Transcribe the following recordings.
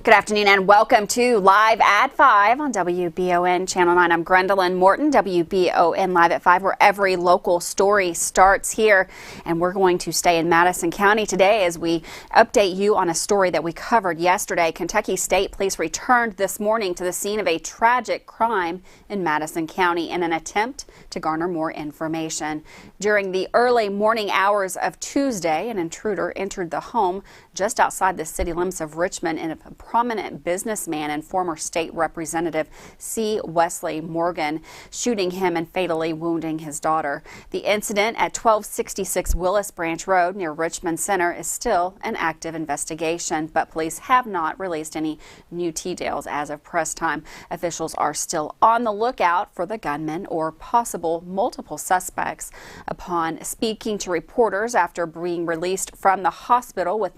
Good afternoon and welcome to Live at 5 on WBON Channel 9. I'm Gwendolyn Morton, WBON Live at 5, where every local story starts here. And we're going to stay in Madison County today as we update you on a story that we covered yesterday. Kentucky State Police returned this morning to the scene of a tragic crime in Madison County in an attempt to garner more information. During the early morning hours of Tuesday, an intruder entered the home just outside the city limits of Richmond in a prominent businessman and former state representative C. Wesley Morgan, shooting him and fatally wounding his daughter. The incident at 1266 Willis Branch Road near Richmond Center is still an active investigation, but police have not released any new details as of press time. Officials are still on the lookout for the gunman or possible multiple suspects. Upon speaking to reporters after being released from the hospital with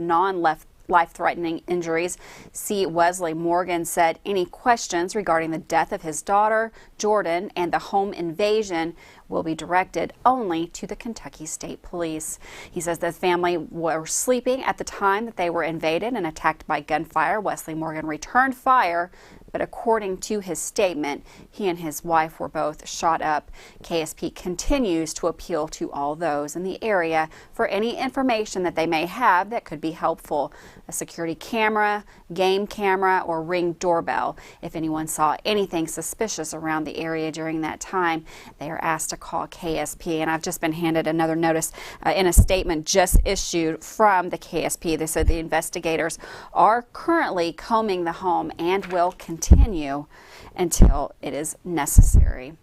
life-threatening injuries, C. Wesley Morgan said any questions regarding the death of his daughter, Jordan, and the home invasion will be directed only to the Kentucky State Police. He says the family were sleeping at the time that they were invaded and attacked by gunfire. Wesley Morgan returned fire, but according to his statement, he and his wife were both shot up. KSP continues to appeal to all those in the area for any information that they may have that could be helpful. A security camera, game camera, or Ring doorbell. If anyone saw anything suspicious around the area during that time, they are asked to call KSP. And I've just been handed another notice in a statement just issued from the KSP. They said the investigators are currently combing the home and will continue until it is necessary.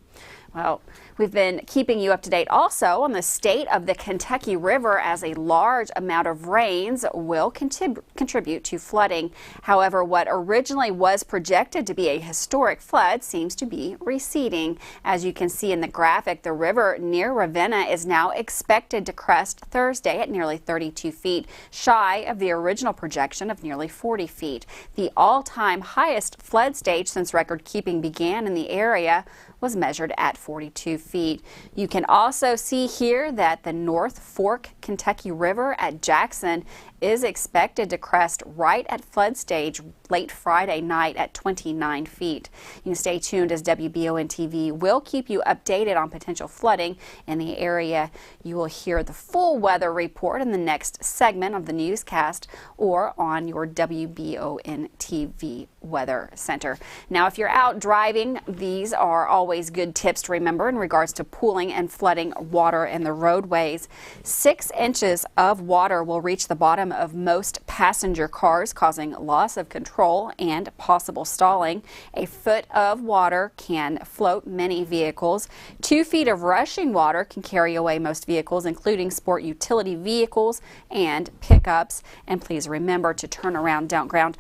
Well, we've been keeping you up to date also on the state of the Kentucky River as a large amount of rains will contribute to flooding. However, what originally was projected to be a historic flood seems to be receding. As you can see in the graphic, the river near Ravenna is now expected to crest Thursday at nearly 32 feet, shy of the original projection of nearly 40 feet. The all-time highest flood stage since record keeping began in the area was measured at 42 feet. You can also see here that the North Fork Kentucky River at Jackson is expected to crest right at flood stage late Friday night at 29 feet. You can stay tuned as WBON TV will keep you updated on potential flooding in the area. You will hear the full weather report in the next segment of the newscast or on your WBON TV Weather Center. Now, if you're out driving, these are always good tips to remember in regards to pooling and flooding water in the roadways. 6 inches of water will reach the bottom of most passenger cars, causing loss of control and possible stalling. A foot of water can float many vehicles. 2 feet of rushing water can carry away most vehicles, including sport utility vehicles and pickups. And please remember to turn around, don't drown.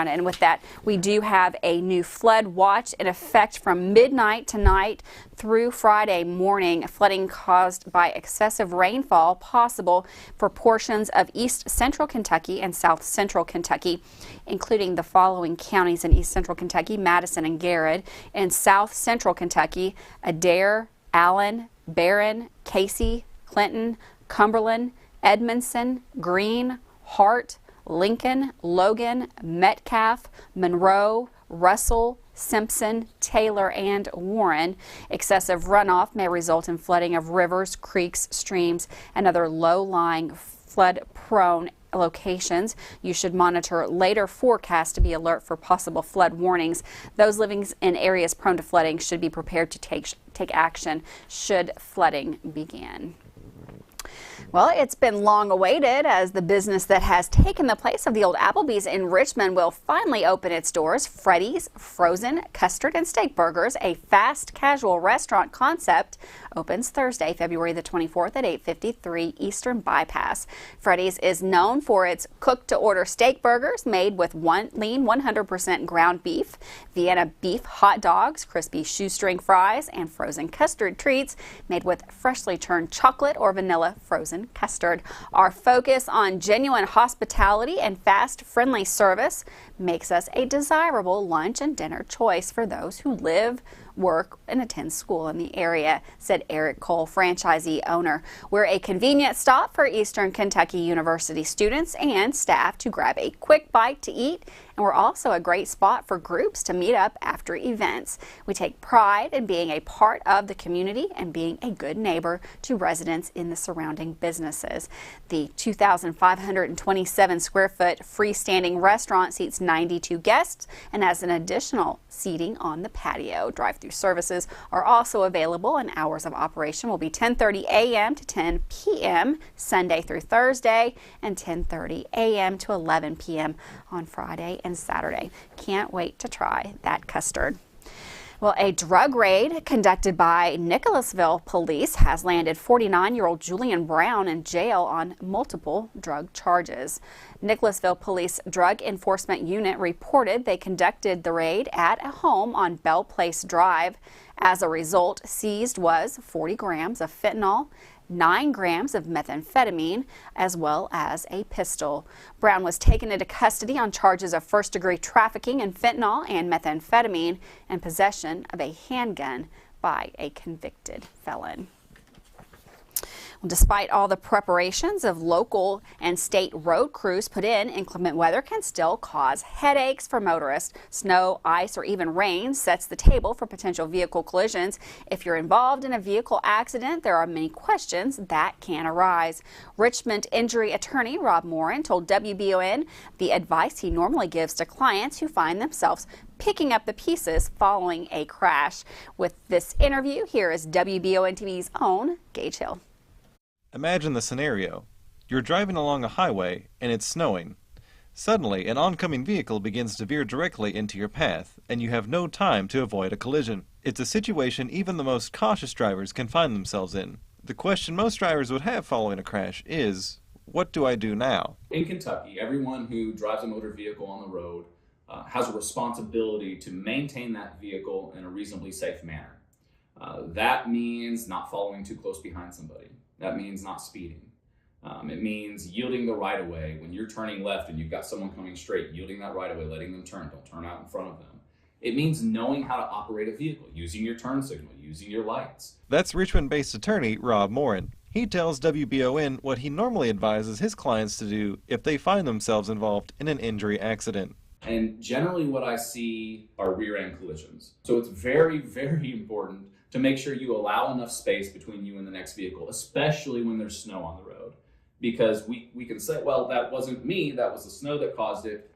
And with that, we do have a new flood watch in effect from midnight tonight through Friday morning. Flooding caused by excessive rainfall possible for portions of East Central Kentucky and South Central Kentucky, including the following counties in East Central Kentucky: Madison and Garrett. In South Central Kentucky, Adair, Allen, Barron, Casey, Clinton, Cumberland, Edmondson, Greene, Hart, Lincoln, Logan, Metcalf, Monroe, Russell, Simpson, Taylor, and Warren. Excessive runoff may result in flooding of rivers, creeks, streams, and other low-lying flood-prone locations. You should monitor later forecasts to be alert for possible flood warnings. Those living in areas prone to flooding should be prepared to take action should flooding begin. Well, it's been long awaited as the business that has taken the place of the old Applebee's in Richmond will finally open its doors. Freddy's Frozen Custard and Steak Burgers, a fast casual restaurant concept, opens Thursday, February the 24th at 853 Eastern Bypass. Freddy's is known for its cooked-to-order steak burgers made with lean 100% ground beef, Vienna beef hot dogs, crispy shoestring fries, and frozen custard treats made with freshly churned chocolate or vanilla frozen custard. Our focus on genuine hospitality and fast, friendly service makes us a desirable lunch and dinner choice for those who live, work and attend school in the area, said Eric Cole, franchisee owner. We're a convenient stop for Eastern Kentucky University students and staff to grab a quick bite to eat, and we're also a great spot for groups to meet up after events. We take pride in being a part of the community and being a good neighbor to residents in the surrounding businesses. The 2,527 square foot freestanding restaurant seats 92 guests and has an additional seating on the patio. Drive-through services are also available, and hours of operation will be 10:30 a.m. to 10 p.m. Sunday through Thursday and 10:30 a.m. to 11 p.m. on Friday and Saturday. Can't wait to try that custard. Well, a drug raid conducted by Nicholasville police has landed 49-year-old Julian Brown in jail on multiple drug charges. Nicholasville Police Drug Enforcement Unit reported they conducted the raid at a home on Bell Place Drive. As a result, seized was 40 grams of fentanyl, 9 grams of methamphetamine, as well as a pistol. Brown was taken into custody on charges of first-degree trafficking in fentanyl and methamphetamine and possession of a handgun by a convicted felon. Despite all the preparations of local and state road crews put in, inclement weather can still cause headaches for motorists. Snow, ice, or even rain sets the table for potential vehicle collisions. If you're involved in a vehicle accident, there are many questions that can arise. Richmond injury attorney Rob Morin told WBON the advice he normally gives to clients who find themselves picking up the pieces following a crash. With this interview, here is WBON TV's own Gage Hill. Imagine the scenario. You're driving along a highway and it's snowing. Suddenly, an oncoming vehicle begins to veer directly into your path, and you have no time to avoid a collision. It's a situation even the most cautious drivers can find themselves in. The question most drivers would have following a crash is, what do I do now? In Kentucky, everyone who drives a motor vehicle on the road has a responsibility to maintain that vehicle in a reasonably safe manner. That means not following too close behind somebody. That means not speeding. It means yielding the right of way. When you're turning left and you've got someone coming straight, yielding that right of way, letting them turn. Don't turn out in front of them. It means knowing how to operate a vehicle, using your turn signal, using your lights. That's Richmond-based attorney Rob Morin. He tells WBON what he normally advises his clients to do if they find themselves involved in an injury accident. And generally what I see are rear-end collisions. So it's very, very important to make sure you allow enough space between you and the next vehicle, especially when there's snow on the road. Because we can say, well, that wasn't me, that was the snow that caused it.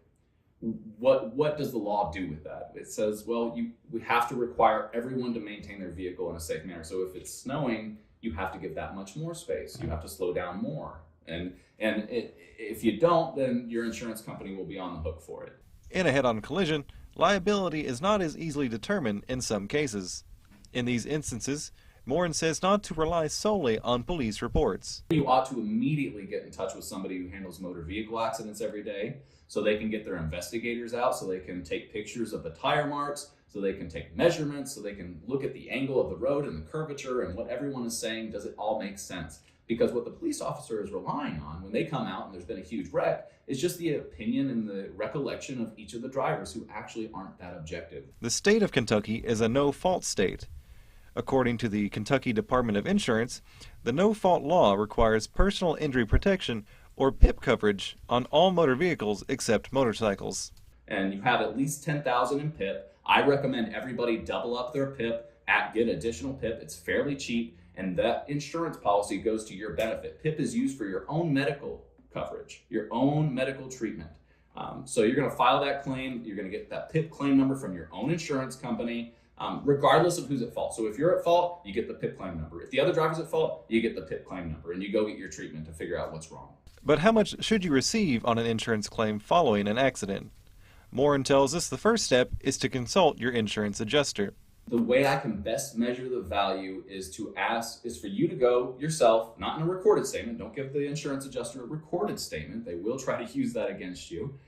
What does the law do with that? It says, well, we have to require everyone to maintain their vehicle in a safe manner. So if it's snowing, you have to give that much more space. You have to slow down more. And if you don't, then your insurance company will be on the hook for it. In a head-on collision, liability is not as easily determined in some cases. In these instances, Morin says not to rely solely on police reports. You ought to immediately get in touch with somebody who handles motor vehicle accidents every day so they can get their investigators out, so they can take pictures of the tire marks, so they can take measurements, so they can look at the angle of the road and the curvature and what everyone is saying. Does it all make sense? Because what the police officer is relying on when they come out and there's been a huge wreck is just the opinion and the recollection of each of the drivers who actually aren't that objective. The state of Kentucky is a no-fault state. According to the Kentucky Department of Insurance, the no-fault law requires personal injury protection or PIP coverage on all motor vehicles except motorcycles. And you have at least $10,000 in PIP. I recommend everybody double up their PIP, get additional PIP. It's fairly cheap, and that insurance policy goes to your benefit. PIP is used for your own medical coverage, your own medical treatment. So you're going to file that claim. You're going to get that PIP claim number from your own insurance company. Regardless of who's at fault. So if you're at fault, you get the PIP claim number. If the other driver's at fault, you get the PIP claim number, and you go get your treatment to figure out what's wrong. But how much should you receive on an insurance claim following an accident? Morin tells us the first step is to consult your insurance adjuster. The way I can best measure the value is for you to go yourself, not in a recorded statement. Don't give the insurance adjuster a recorded statement. They will try to use that against you.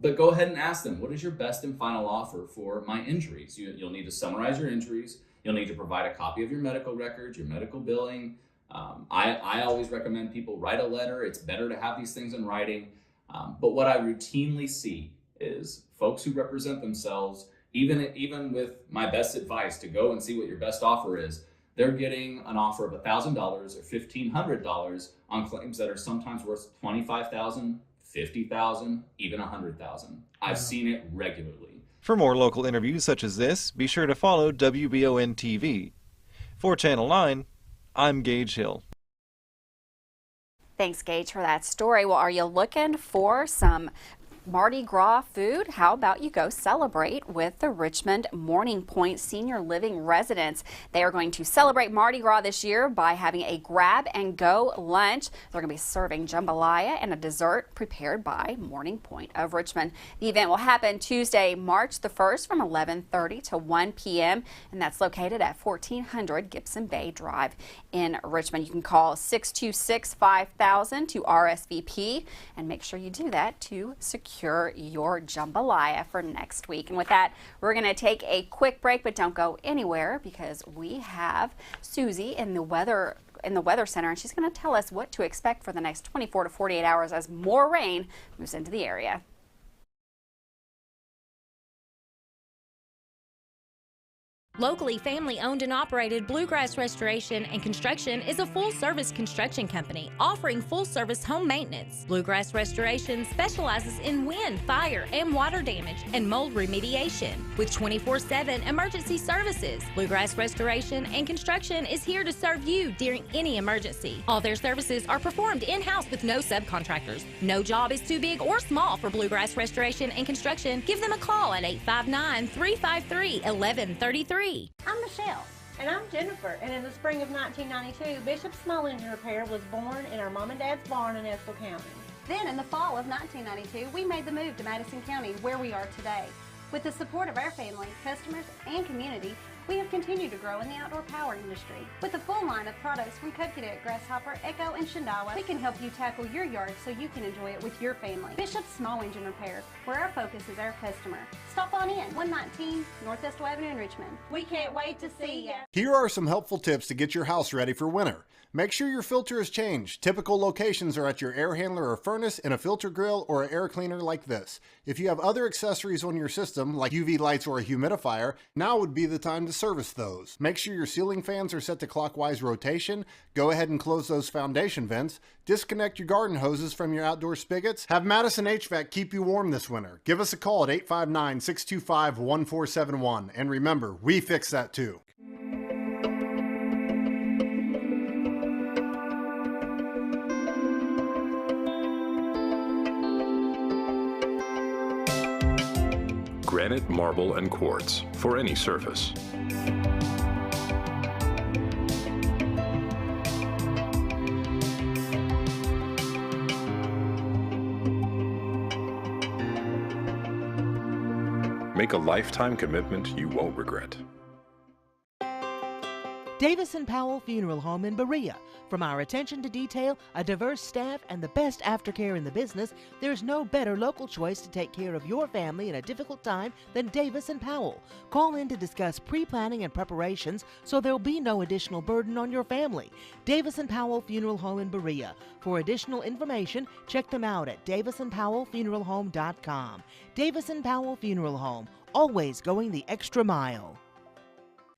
But go ahead and ask them, what is your best and final offer for my injuries? You'll need to summarize your injuries. You'll need to provide a copy of your medical records, your medical billing. I always recommend people write a letter. It's better to have these things in writing. But what I routinely see is folks who represent themselves Even with my best advice to go and see what your best offer is, they're getting an offer of $1,000 or $1,500 on claims that are sometimes worth $25,000, $50,000, even $100,000. I've seen it regularly. For more local interviews such as this, be sure to follow WBON TV. For Channel 9, I'm Gage Hill. Thanks, Gage, for that story. Well, are you looking for some Mardi Gras food? How about you go celebrate with the Richmond Morning Point Senior Living residents. They are going to celebrate Mardi Gras this year by having a grab-and-go lunch. They're going to be serving jambalaya and a dessert prepared by Morning Point of Richmond. The event will happen Tuesday, March the 1st from 11:30 to 1 p.m. and that's located at 1400 Gibson Bay Drive in Richmond. You can call 626-5000 to RSVP and make sure you do that to secure your jambalaya for next week. And with that, we're going to take a quick break, but don't go anywhere because we have Susie in the weather center, and she's going to tell us what to expect for the next 24 to 48 hours as more rain moves into the area. Locally family-owned and operated Bluegrass Restoration and Construction is a full-service construction company offering full-service home maintenance. Bluegrass Restoration specializes in wind, fire, and water damage and mold remediation. With 24/7 emergency services, Bluegrass Restoration and Construction is here to serve you during any emergency. All their services are performed in-house with no subcontractors. No job is too big or small for Bluegrass Restoration and Construction. Give them a call at 859-353-1133. I'm Michelle. And I'm Jennifer, and in the spring of 1992, Bishop Small Engine Repair was born in our mom and dad's barn in Estill County. Then in the fall of 1992, we made the move to Madison County, where we are today. With the support of our family, customers, and community, we have continued to grow in the outdoor power industry. With a full line of products from Cupcadet, Grasshopper, Echo, and Shindawa, we can help you tackle your yard so you can enjoy it with your family. Bishop Small Engine Repair, where our focus is our customer. Stop on in, 119 North Estill Avenue in Richmond. We can't wait to see you. Here are some helpful tips to get your house ready for winter. Make sure your filter is changed. Typical locations are at your air handler or furnace, in a filter grill, or an air cleaner like this. If you have other accessories on your system, like UV lights or a humidifier, now would be the time to service those. Make sure your ceiling fans are set to clockwise rotation. Go ahead and close those foundation vents. Disconnect your garden hoses from your outdoor spigots. Have Madison HVAC keep you warm this winter. Give us a call at 859-625-1471. And remember, we fix that too. Granite, marble, and quartz for any surface. Make a lifetime commitment you won't regret. Davis & Powell Funeral Home in Berea. From our attention to detail, a diverse staff, and the best aftercare in the business, there's no better local choice to take care of your family in a difficult time than Davis & Powell. Call in to discuss pre-planning and preparations so there'll be no additional burden on your family. Davis & Powell Funeral Home in Berea. For additional information, check them out at davisandpowellfuneralhome.com. Davis & Powell Funeral Home, always going the extra mile.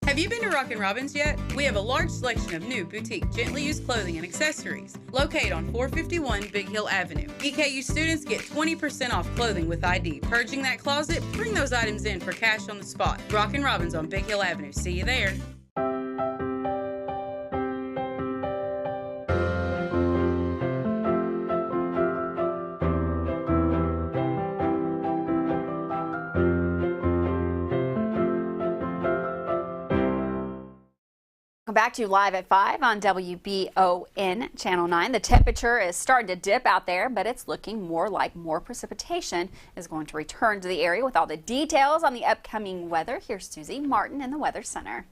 Have you been to Rockin' Robin's yet? We have a large selection of new boutique, gently used clothing and accessories located on 451 Big Hill Avenue. EKU students get 20% off clothing with ID. Purging that closet? Bring those items in for cash on the spot. Rockin' Robin's on Big Hill Avenue. See you there. Welcome back to Live at 5 on WBON Channel 9. The temperature is starting to dip out there, but it's looking more like more precipitation is going to return to the area. With all the details on the upcoming weather, here's Susie Martin in the Weather Center.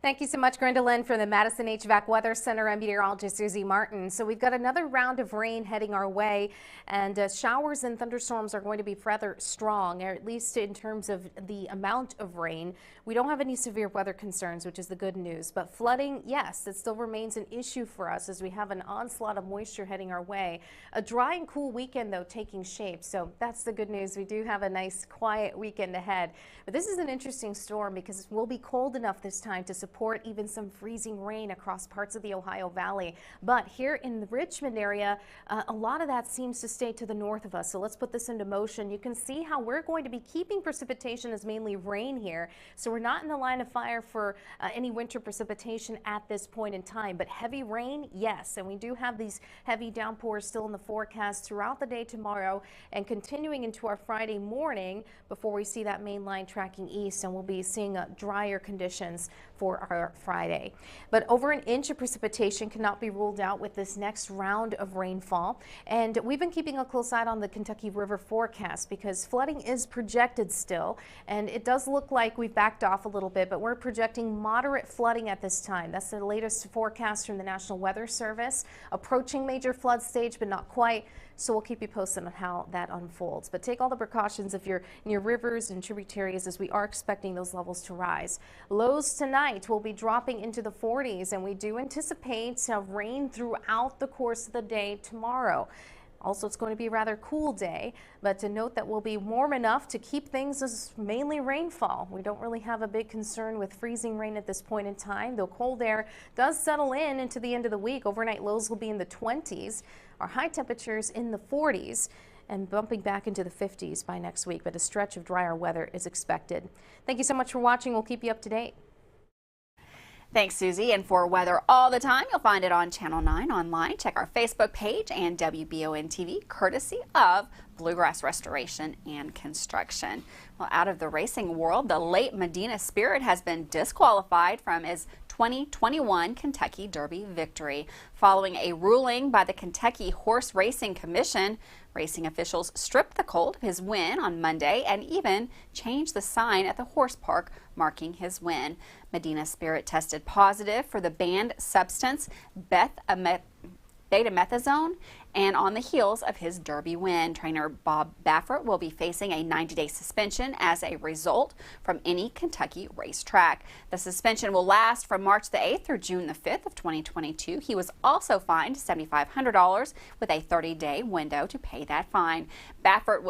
Thank you so much, Gwendolyn, from the Madison HVAC Weather Center. I'm meteorologist Susie Martin. So we've got another round of rain heading our way, and showers and thunderstorms are going to be rather strong, or at least in terms of the amount of rain. We don't have any severe weather concerns, which is the good news, but flooding, yes, it still remains an issue for us as we have an onslaught of moisture heading our way. A dry and cool weekend, though, taking shape, so that's the good news. We do have a nice, quiet weekend ahead. But this is an interesting storm because it will be cold enough this time to support even some freezing rain across parts of the Ohio Valley. But here in the Richmond area, a lot of that seems to stay to the north of us. So let's put this into motion. You can see how we're going to be keeping precipitation as mainly rain here. So we're not in the line of fire for any winter precipitation at this point in time. But heavy rain, yes. And we do have these heavy downpours still in the forecast throughout the day tomorrow and continuing into our Friday morning before we see that main line tracking east, and we'll be seeing drier conditions for our Friday. But over an inch of precipitation cannot be ruled out with this next round of rainfall. And we've been keeping a close eye on the Kentucky River forecast because flooding is projected still. And it does look like we've backed off a little bit, but we're projecting moderate flooding at this time. That's the latest forecast from the National Weather Service. Approaching major flood stage, but not quite. So we'll keep you posted on how that unfolds. But take all the precautions if you're near rivers and tributaries, as we are expecting those levels to rise. Lows tonight will be dropping into the 40s, and we do anticipate rain throughout the course of the day tomorrow. Also, it's going to be a rather cool day, but to note that we'll be warm enough to keep things as mainly rainfall. We don't really have a big concern with freezing rain at this point in time, though cold air does settle in into the end of the week. Overnight lows will be in the 20s, our high temperatures in the 40s, and bumping back into the 50s by next week, but a stretch of drier weather is expected. Thank you so much for watching. We'll keep you up to date. Thanks, Susie. And for weather all the time, you'll find it on Channel 9 online. Check our Facebook page and WBON TV, courtesy of Bluegrass Restoration and Construction. Well, out of the racing world, the late Medina Spirit has been disqualified from his 2021 Kentucky Derby victory. Following a ruling by the Kentucky Horse Racing Commission, racing officials stripped the colt of his win on Monday and even changed the sign at the horse park marking his win. Medina Spirit tested positive for the banned substance betamethasone, and on the heels of his Derby win, trainer Bob Baffert will be facing a 90-day suspension as a result from any Kentucky racetrack. The suspension will last from March the 8th through June the 5th of 2022. He was also fined $7,500 with a 30-day window to pay that fine. Baffert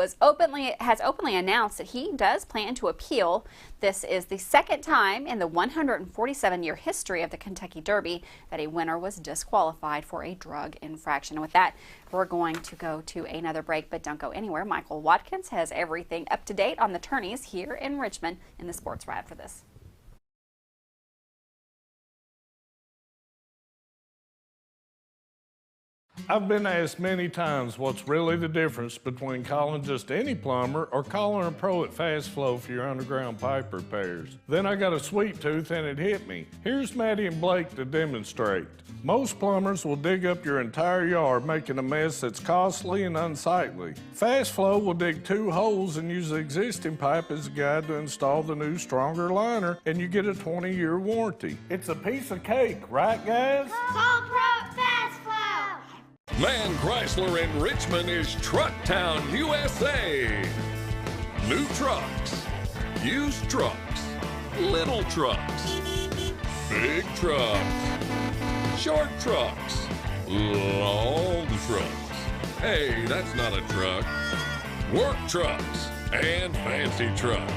has openly announced that he does plan to appeal. This is the second time in the 147-year history of the Kentucky Derby that a winner was disqualified for a drug infraction. And with that, we're going to go to another break, but don't go anywhere. Michael Watkins has everything up to date on the tourneys here in Richmond in the Sports Right after this. I've been asked many times what's really the difference between calling just any plumber or calling a pro at Fast Flow for your underground pipe repairs. Then I got a sweet tooth and it hit me. Here's Maddie and Blake to demonstrate. Most plumbers will dig up your entire yard, making a mess that's costly and unsightly. Fast Flow will dig 2 holes and use the existing pipe as a guide to install the new, stronger liner, and you get a 20-year warranty. It's a piece of cake, right, guys? Call Pro Fast Flow! Man Chrysler in Richmond is Truck Town, USA. New trucks, used trucks, little trucks, big trucks, short trucks, long trucks. Hey, that's not a truck. Work trucks and fancy trucks.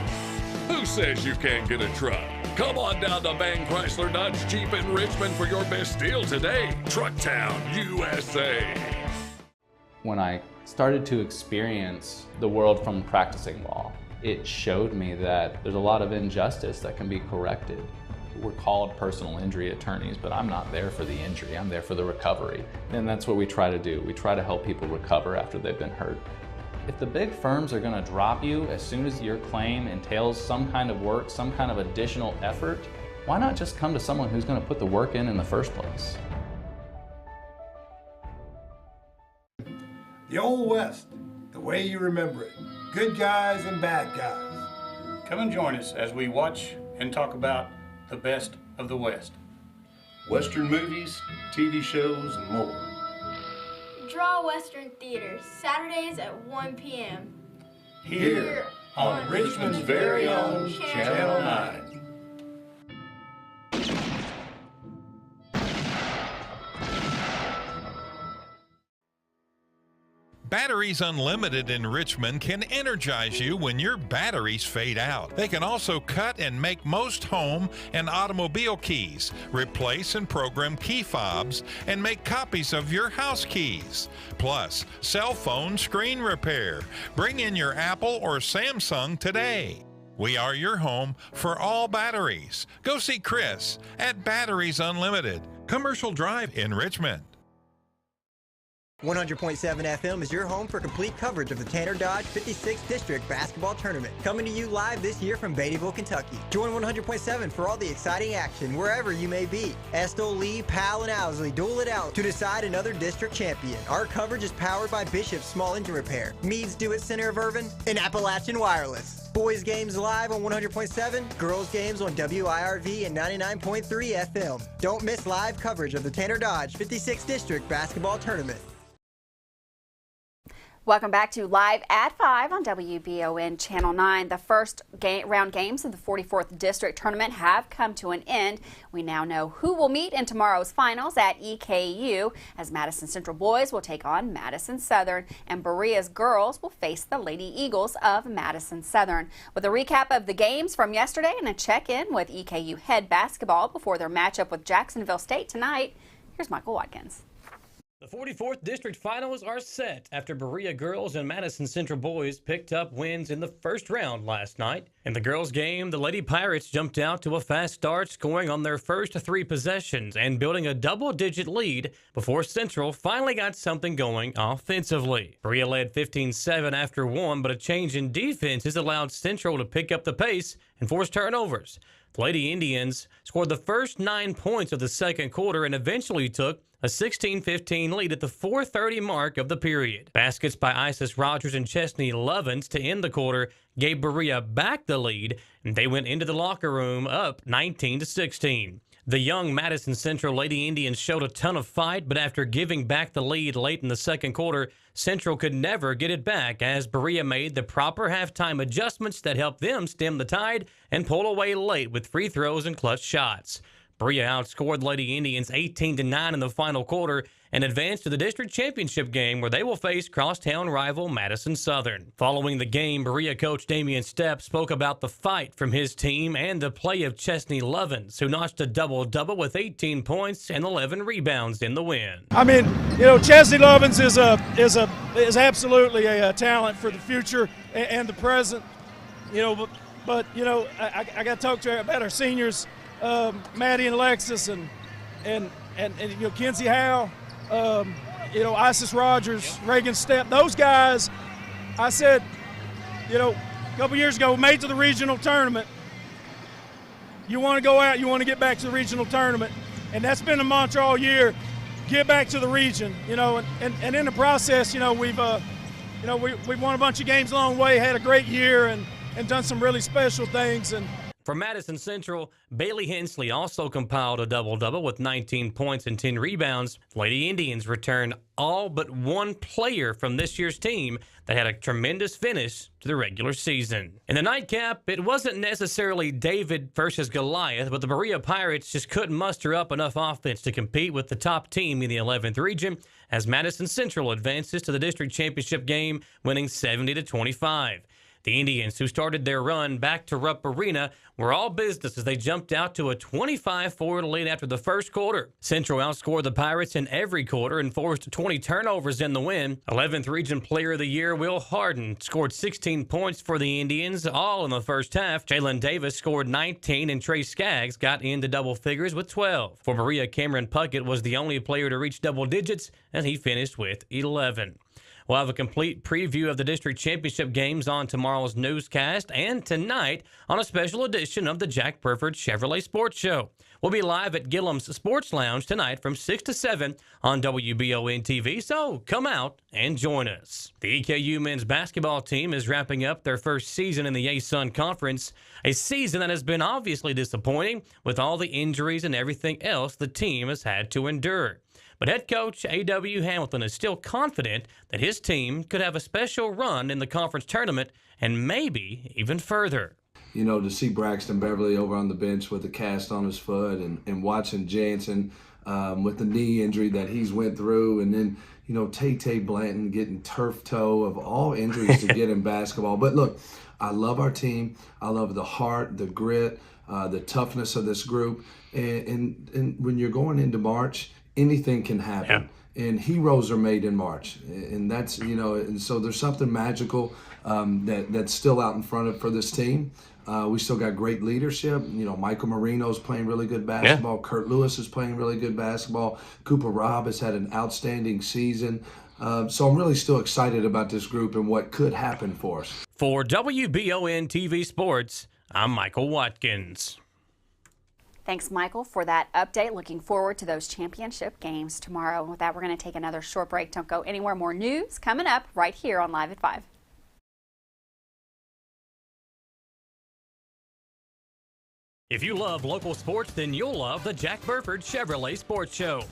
Who says you can't get a truck? Come on down to Man Chrysler Dodge Jeep in Richmond for your best deal today. Truck Town, USA. When I started to experience the world from practicing law, it showed me that there's a lot of injustice that can be corrected. We're called personal injury attorneys, but I'm not there for the injury, I'm there for the recovery. And that's what we try to do. We try to help people recover after they've been hurt. If the big firms are going to drop you as soon as your claim entails some kind of work, some kind of additional effort, why not just come to someone who's going to put the work in the first place? The Old West, the way you remember it. Good guys and bad guys. Come and join us as we watch and talk about the best of the West. Western movies, TV shows, and more. Draw Western Theater, Saturdays at 1 p.m. Here on Richmond's very own Channel 9. Batteries Unlimited in Richmond can energize you when your batteries fade out. They can also cut and make most home and automobile keys, replace and program key fobs, and make copies of your house keys. Plus, cell phone screen repair. Bring in your Apple or Samsung today. We are your home for all batteries. Go see Chris at Batteries Unlimited, Commercial Drive in Richmond. 100.7 FM is your home for complete coverage of the Tanner Dodge 56th District Basketball Tournament. Coming to you live this year from Beattyville, Kentucky. Join 100.7 for all the exciting action wherever you may be. Estill, Lee, Powell, and Owsley duel it out to decide another district champion. Our coverage is powered by Bishop's Small Engine Repair, Meads Do-It Center of Irvin, and Appalachian Wireless. Boys games live on 100.7, girls games on WIRV and 99.3 FM. Don't miss live coverage of the Tanner Dodge 56th District Basketball Tournament. Welcome back to Live at 5 on WBON Channel 9. The first round games of the 44th District Tournament have come to an end. We now know who will meet in tomorrow's finals at EKU, as Madison Central boys will take on Madison Southern, and Berea's girls will face the Lady Eagles of Madison Southern. With a recap of the games from yesterday and a check-in with EKU head basketball before their matchup with Jacksonville State tonight, here's Michael Watkins. The 44th District Finals are set after Berea girls and Madison Central boys picked up wins in the first round last night. In the girls' game, the Lady Pirates jumped out to a fast start, scoring on their first 3 possessions and building a double-digit lead before Central finally got something going offensively. Berea led 15-7 after 1, but a change in defenses allowed Central to pick up the pace and force turnovers. The Lady Indians scored the first 9 points of the second quarter and eventually took a 16-15 lead at the 4:30 mark of the period. Baskets by Isis Rogers and Chesney Lovins to end the quarter gave Berea back the lead, and they went into the locker room up 19-16. The young Madison Central Lady Indians showed a ton of fight, but after giving back the lead late in the second quarter, Central could never get it back as Berea made the proper halftime adjustments that helped them stem the tide and pull away late with free throws and clutch shots. Berea outscored Lady Indians 18-9 in the final quarter and advanced to the district championship game where they will face crosstown rival Madison Southern. Following the game, Berea coach Damian Stepp spoke about the fight from his team and the play of Chesney Lovins, who notched a double-double with 18 points and 11 rebounds in the win. I mean, you know, Chesney Lovins is absolutely a talent for the future and the present. You know, but you know, I got to talk to her about our seniors. Maddie and Alexis and you know, Kenzie Howe, you know, Isis Rogers, Reagan Stepp, those guys. I said, you know, a couple years ago, we made it to the regional tournament. You want to go out, you want to get back to the regional tournament, and that's been the mantra all year. Get back to the region, you know, and in the process, you know, we've won a bunch of games along the way, had a great year, and done some really special things. And for Madison Central, Bailey Hensley also compiled a double-double with 19 points and 10 rebounds. Lady Indians returned all but one player from this year's team that had a tremendous finish to the regular season. In the nightcap, it wasn't necessarily David versus Goliath, but the Berea Pirates just couldn't muster up enough offense to compete with the top team in the 11th region as Madison Central advances to the district championship game, winning 70-25. The Indians, who started their run back to Rupp Arena, were all business as they jumped out to a 25-4 lead after the first quarter. Central outscored the Pirates in every quarter and forced 20 turnovers in the win. 11th Region Player of the Year Will Harden scored 16 points for the Indians, all in the first half. Jalen Davis scored 19, and Trey Skaggs got into double figures with 12. For Berea, Cameron Puckett was the only player to reach double digits, and he finished with 11. We'll have a complete preview of the district championship games on tomorrow's newscast and tonight on a special edition of the Jack Burford Chevrolet Sports Show. We'll be live at Gillum's Sports Lounge tonight from 6 to 7 on WBON TV, so come out and join us. The EKU men's basketball team is wrapping up their first season in the ASUN Conference, a season that has been obviously disappointing with all the injuries and everything else the team has had to endure. But head coach A.W. Hamilton is still confident that his team could have a special run in the conference tournament and maybe even further. You know, to see Braxton Beverly over on the bench with a cast on his foot and watching Jansen with the knee injury that he's went through, and then, you know, Tay Blanton getting turf toe, of all injuries to get in basketball. But look, I love our team. I love the heart, the grit, the toughness of this group. And when you're going into March, anything can happen. Yeah. And heroes are made in March. And that's, you know, and so there's something magical that's still out in front for this team. We still got great leadership. You know, Michael Marino's playing really good basketball. Yeah. Kurt Lewis is playing really good basketball. Cooper Robb has had an outstanding season. So I'm really still excited about this group and what could happen for us. For WBON TV Sports, I'm Michael Watkins. Thanks, Michael, for that update. Looking forward to those championship games tomorrow. With that, we're going to take another short break. Don't go anywhere. More news coming up right here on Live at 5. If you love local sports, then you'll love the Jack Burford Chevrolet Sports Show.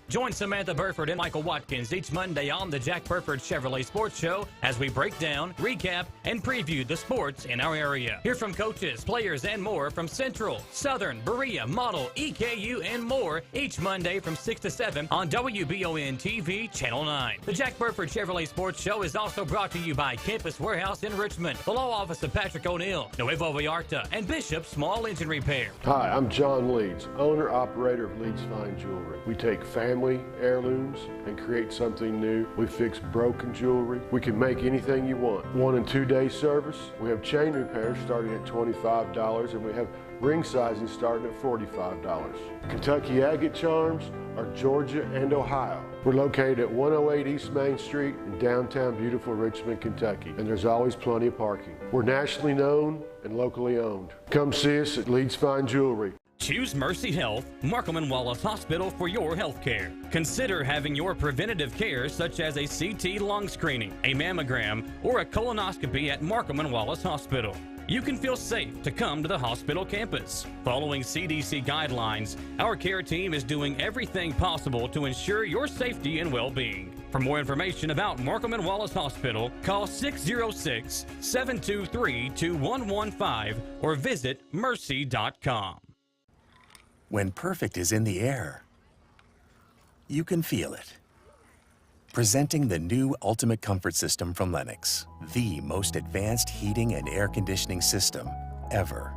Join Samantha Burford and Michael Watkins each Monday on the Jack Burford Chevrolet Sports Show as we break down, recap, and preview the sports in our area. Hear from coaches, players, and more from Central, Southern, Berea, Model, EKU, and more each Monday from 6 to 7 on WBON TV Channel 9. The Jack Burford Chevrolet Sports Show is also brought to you by Campus Warehouse in Richmond, the law office of Patrick O'Neill, Nuevo Vallarta, and Bishop Small Engine Repair. Hi, I'm John Leeds, owner-operator of Leeds Fine Jewelry. We take family heirlooms and create something new. We fix broken jewelry. We can make anything you want. 1 and 2 day service. We have chain repairs starting at $25, and we have ring sizing starting at $45. Kentucky agate charms are Georgia and Ohio. We're located at 108 East Main Street in downtown beautiful Richmond, Kentucky, and there's always plenty of parking. We're nationally known and locally owned. Come see us at Leeds Fine Jewelry. Choose Mercy Health, Markham and Wallace Hospital for your health care. Consider having your preventative care such as a CT lung screening, a mammogram, or a colonoscopy at Markham and Wallace Hospital. You can feel safe to come to the hospital campus. Following CDC guidelines, our care team is doing everything possible to ensure your safety and well-being. For more information about Markham and Wallace Hospital, call 606-723-2115 or visit mercy.com. When perfect is in the air, you can feel it. Presenting the new Ultimate Comfort System from Lennox, the most advanced heating and air conditioning system ever.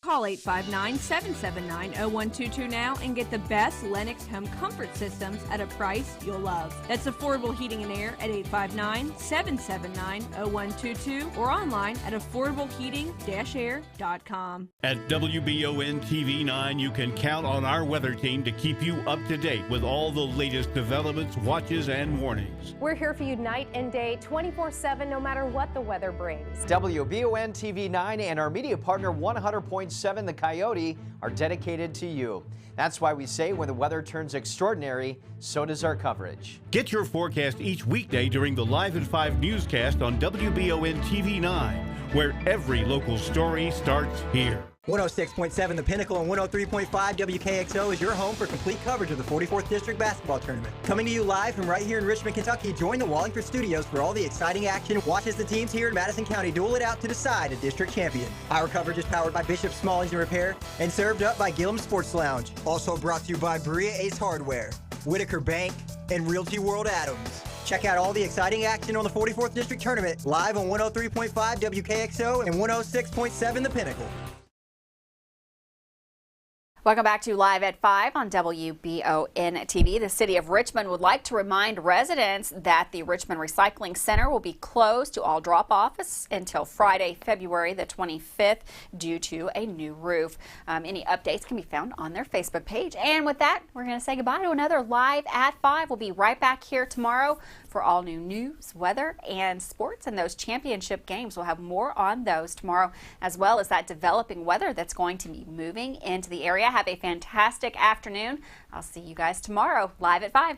Call 859-779-0122 now and get the best Lennox home comfort systems at a price you'll love. That's affordable heating and air at 859-779-0122 or online at affordableheating-air.com. At WBON TV 9, you can count on our weather team to keep you up to date with all the latest developments, watches, and warnings. We're here for you night and day, 24/7, no matter what the weather brings. WBON TV 9 and our media partner 100.7 The Coyote are dedicated to you. That's why we say when the weather turns extraordinary, so does our coverage. Get your forecast each weekday during the Live at 5 newscast on WBON TV 9, where every local story starts here. 106.7 The Pinnacle and 103.5 WKXO is your home for complete coverage of the 44th District Basketball Tournament. Coming to you live from right here in Richmond, Kentucky, join the Wallingford Studios for all the exciting action. Watch as the teams here in Madison County duel it out to decide a district champion. Our coverage is powered by Bishop Small Engine Repair and served up by Gillum Sports Lounge. Also brought to you by Berea Ace Hardware, Whitaker Bank, and Realty World Adams. Check out all the exciting action on the 44th District Tournament live on 103.5 WKXO and 106.7 The Pinnacle. Welcome back to Live at 5 on WBON TV. The city of Richmond would like to remind residents that the Richmond Recycling Center will be closed to all drop-offs until Friday, February the 25th due to a new roof. Any updates can be found on their Facebook page. And with that, we're going to say goodbye to another Live at 5. We'll be right back here tomorrow for all new news, weather, and sports, and those championship games. We'll have more on those tomorrow, as well as that developing weather that's going to be moving into the area. Have a fantastic afternoon. I'll see you guys tomorrow, Live at 5.